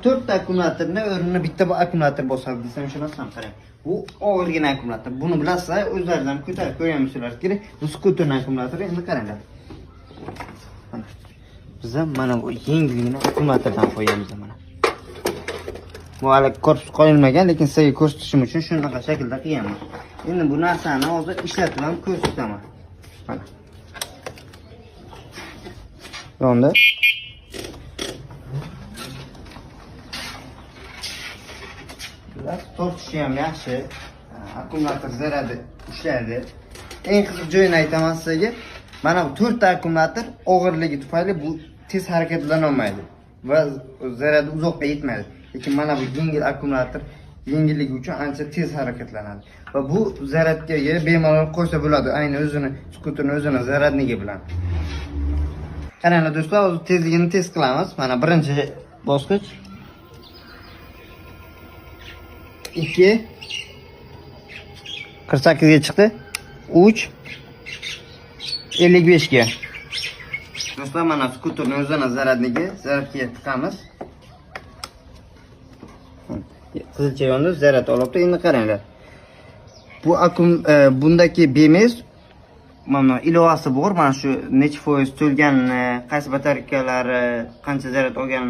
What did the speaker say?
4 ta akkumulyatorni o'rnini bitta bu akkumulyator bosadi desam ishonasizmi? Qarang. Bu og'irgina akkumulyator. Buni bilasizlar, o'zlaridan ko'tarib qo'yamiz kerak. Bu skuterning akkumulyatori. Endi qaranglar. Biz ham mana bu yengilgina akkumulyatordan qo'yamiz mana. Bu hali korpus qo'yilmagan, lekin sizga ko'rsatishim uchun shunaqa shaklda qilganman. Endi bu narsani hozir ishlatib ham ko'rsataman. Mana. Yonda. Tortishi ham yaxshi. Akkumulyator zaradi ishlaydi. Eng qiziq joyini aytaman sizga. Mana bu 4 ta akkumulyator og'irligi tufayli bu tez harakatlana olmaydi va zaradi uzoqqa yetmaydi. Lekin mana bu yengil akkumulyator yengilligi uchun ancha tez harakatlanadi. Va bu zaradga bemalol qo'ysa bo'ladi. Ayni o'zini, skuterning o'zini zaradniki bilan. Qaranglar do'stlar, hozir tezligini test qilamiz. Mana birinchi bosqich 2 48 ga chiqdi. 3 55 ga. Do'stlar, mana skuterning o'zini zaradniki, zaradga tiqamiz. Qizilcha yonda zarad olibdi. Endi qaranglar. Bu bundagi BMS mana ilovasi bor. Mana shu necha foiz to'lgan, qaysi batareykalari qancha zarad olgan